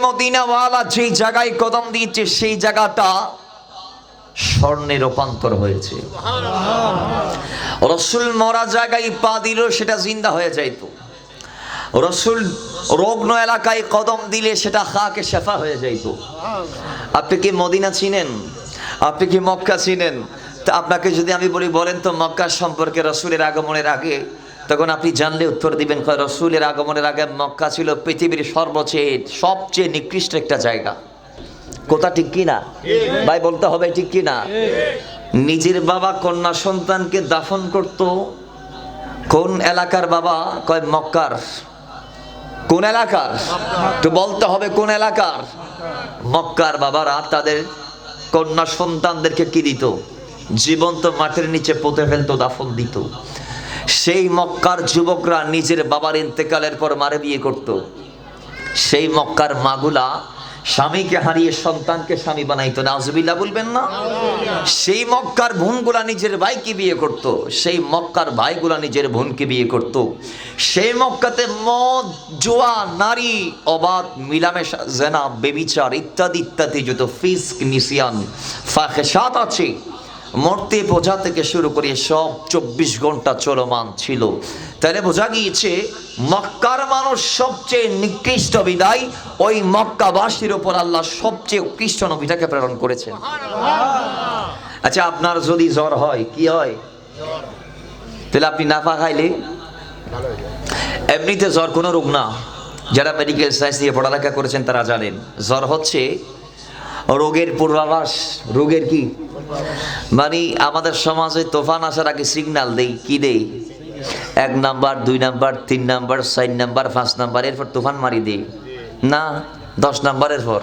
মদিনাওয়ালা যেই জায়গায় কদম দিয়েছে সেই জায়গাটা স্বর্ণে রূপান্তর হয়েছে। রসুল মরা জায়গায় পা দিল সেটা জিন্দা হয়ে যাইত। রসুল রগ্ন এলাকায় কদম দিলে সেটা খাকে শেফা হয়ে যাইত। আপনি কি মদিনা চিনেন? আপনি কি মক্কা চিনেন? তা আপনাকে যদি আমি বলি বলেন তো মক্কা সম্পর্কে রসুলের আগমনের আগে, তখন আপনি জানলে উত্তর দিবেন রসুলের আগমনের আগে মক্কা ছিল পৃথিবীর সবচেয়ে নিকৃষ্ট একটা জায়গা। কথা ঠিক কি না ভাই? বলতে হবে ঠিক কি না? নিজের বাবা কন্যা সন্তানকে দাফন করত কোন এলাকার বাবা? কয় মক্কার। কোন এলাকার? তো বলতে হবে কোন এলাকার? মক্কার বাবারা তাদের কন্যা সন্তানদেরকে কি দিত? জীবন্ত মাটির নিচে পুঁতে ফেলতো, দাফন দিত। সেই মক্কার যুবকরা নিজের বাবার ইন্তেকালের পর মারে বিয়ে করত। সেই মক্কার মাগুলা স্বামীকে হারিয়ে সন্তানকে স্বামী বানাইতো, নাউজুবিল্লাহ বলবেন না? সেই মক্কার বোনগুলা নিজের ভাইকে বিয়ে করত, সেই মক্কার ভাইগুলা নিজের বোনকে বিয়ে করত। সেই মক্কাতে মদ, জুয়া, নারী, অবাধ মিলামেশা, জেনা, বেবিচার ইত্যাদি ইত্যাদি যত ফিস্ক, নিসিয়ান, ফাহিশাত আছে, মরতে বোঝা থেকে শুরু করে সব 24 ঘন্টা চলমান ছিল। তাহলে বোঝা গিয়েছে মক্কার মানুষ সবচেয়ে নিকৃষ্ট বিদায় ওই মক্কাবাসীর উপর আল্লাহ সবচেয়ে উৎকৃষ্ট নবীটাকে প্রেরণ করেছেন। আচ্ছা, আপনার যদি জ্বর হয় কি হয়? তাহলে আপনি নাফা খাইলে এমনিতে জ্বর কোনো রোগ না। যারা মেডিকেল সায়েন্স নিয়ে পড়ালেখা করেছেন তারা জানেন জ্বর হচ্ছে রোগের পূর্বাভাস। রোগের কি মানে আমাদের সমাজে তুফান আসার আগে সিগন্যাল দেই, কি দেই? 1 number, 2 number, 3 number, 4 number, 5 number, এরপর তুফান মারি দেই না? 10 নাম্বারের পর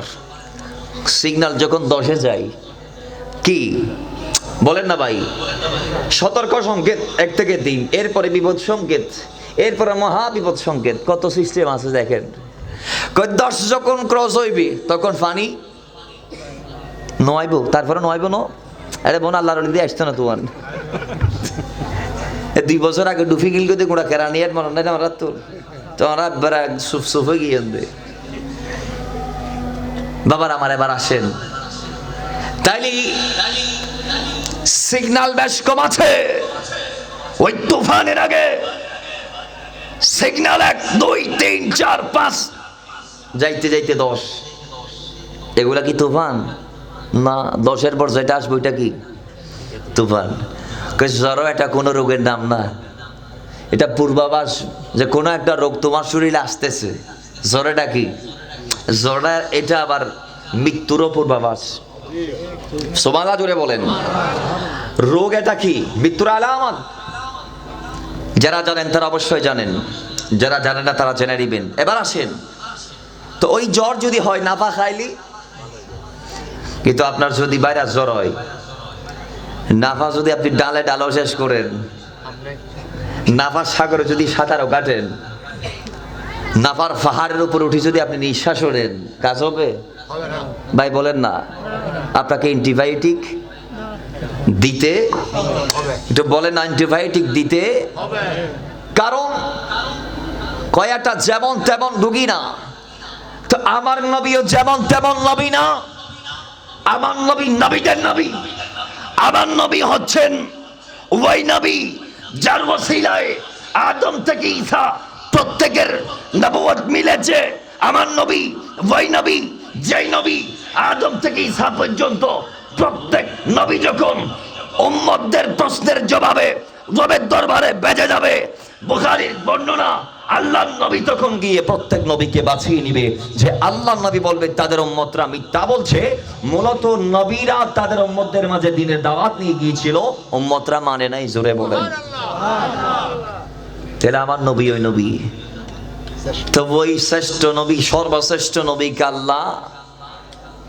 সিগন্যাল যখন 10-এ যায় কি বলেন না ভাই? সতর্ক সংকেত 1 থেকে 3, এরপরে বিপদ সংকেত, এরপরে মহা বিপদ সংকেত। কত সিস্টেম আছে দেখেন। 10 যখন ক্রস হইবে তখন পানি নয়ব, তারপরে নয়ব ন। আরে বোন আল্লাহর ওলি দিয়ে আসতো না তোমার 2 বছর আগে ডুফি গিল করে গোড়া কেরা নিয়ে মনে নাই আমার তো তোমার বেড়া সুফ সুফ হয়ে গিয়ে বাবার আমার এবার আসেন। তাইলে সিগন্যাল বেশ কম আছে। ওই তুফানের আগে সিগন্যাল 1, 2, 3, 4, 5 যাইতে যাইতে 10। এগুলা কি তুফান না? 10-এর পর যেটা আসবে ওইটা কি তুফান? জ্বর এটা কোনো রোগের নাম না, এটা পূর্বাভাস যে কোনো একটা রোগ তোমার শরীরে আসতেছে। জ্বরটা কি? জ্বরটা এটা আবার মৃত্যুরও পূর্বাভাস। সোমালা জোরে বলেন। রোগ এটা কি? মৃত্যুর আলামত। যারা জানেন তারা অবশ্যই জানেন, যারা জানেন না তারা জেনে নেবেন। এবার আসেন তো ওই জ্বর যদি হয় নাফা খাইলি, কিন্তু আপনার যদি বাইরে জ্বর হয়, নাফা যদি আপনি ডালে ডালও শেষ করেন, নাফার সাগরে যদি সাঁতারও কাটেন, নাফার পাহাড়ের উপর উঠে যদি আপনি নিঃশ্বাস নেন, কাজ হবে ভাই? বলেন না। আপনাকে অ্যান্টিবায়োটিক দিতে একটু বলেন না, অ্যান্টিবায়োটিক দিতে। কারণ কয়টা যেমন তেমন রুগী না। তো আমার নবীও যেমন তেমন নবী না। আমার নবী নবীদের নবী। আমার নবী হচ্ছেন ওই নবী যার ওসিলায় আদম থেকে ঈসা প্রত্যেকের নবুয়ত মিলেছে। আমার নবী ওই নবী যেই নবী আদম থেকে ঈসা পর্যন্ত প্রত্যেক নবী যখন উম্মতদের প্রশ্নের জবাবে রবের দরবারে বেজে যাবে, বুখারীর বর্ণনা, আল্লাহর নবী তখন গিয়ে প্রত্যেক নবীকে বাছিয়ে নিবে যে আল্লাহর নবী বলবে তাদের উম্মতরা মিথ্যা বলছে। মূলত নবীরা তাদের উম্মতদের মাঝে দ্বীনের দাওয়াত নিয়ে গিয়েছিল, উম্মতরা মানে নাই। জোরে বলেন। তাহলে আমার নবী ওই নবী। তো ওই শ্রেষ্ঠ নবী, সর্বশ্রেষ্ঠ নবীকে আল্লাহ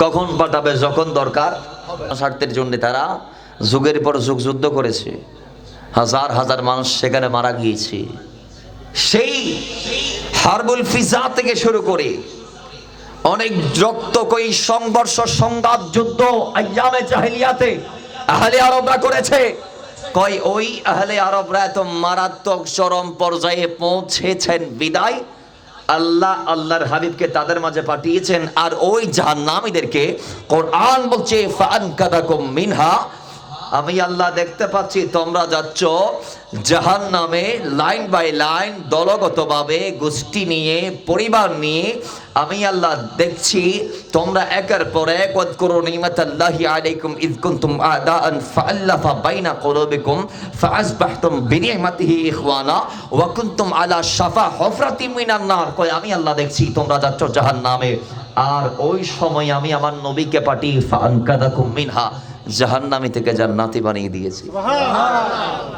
কখন পাঠাবে? যখন দরকার। স্বার্থের জন্য তারা যুগের পর যুগ যুদ্ধ করেছে, হাজার হাজার মানুষ সেখানে মারা গিয়েছে। সেই হারবুল ফিজা থেকে শুরু করে অনেক রক্তকয়ী সংঘর্ষ, সংঘাত, যুদ্ধ আইয়ামে জাহেলিয়াতে আহলে আরবরা করেছে। ওই আহলে আরবরা এত মারাত্মক চরম পর্যায়ে পৌঁছেছেন বিদায় আল্লাহ আল্লাহর হাবিবকে তাদের মাঝে পাঠিয়েছেন, আর ওই জাহান্নামীদেরকে কোরআন বলছে ফাআনকাদাকুম মিনহা, আমি আল্লাহ দেখতে পাচ্ছি তোমরা যাচ্ছ জাহান্নামে লাইন বাই লাইন, দলগতভাবে, গোষ্ঠী নিয়ে, পরিবার নিয়ে। আমি আল্লাহ দেখছি তোমরা একের পর এক ওয়াজকুরু নি'মাতাল্লাহি আলাইকুম ইয কুনতুম আ'দাআন ফাআল্লাফা বাইনা কুলুবিকুম ফাআসবাহতুম বিনি'মাতিহি ইখওয়ানা ওয়া কুনতুম আলা শাফা হুফরাতিম মিনান নার। কয় আমি আল্লাহ দেখছি তোমরা যাচ্ছ জাহান্নামে, আর ওই সময় আমি আমার নবীকে পাঠিয়ে ফাআনকাদাকুম মিনহা, জাহান্নামী থেকে জান্নাতি বানিয়ে দিয়েছি। সুবহানাল্লাহ।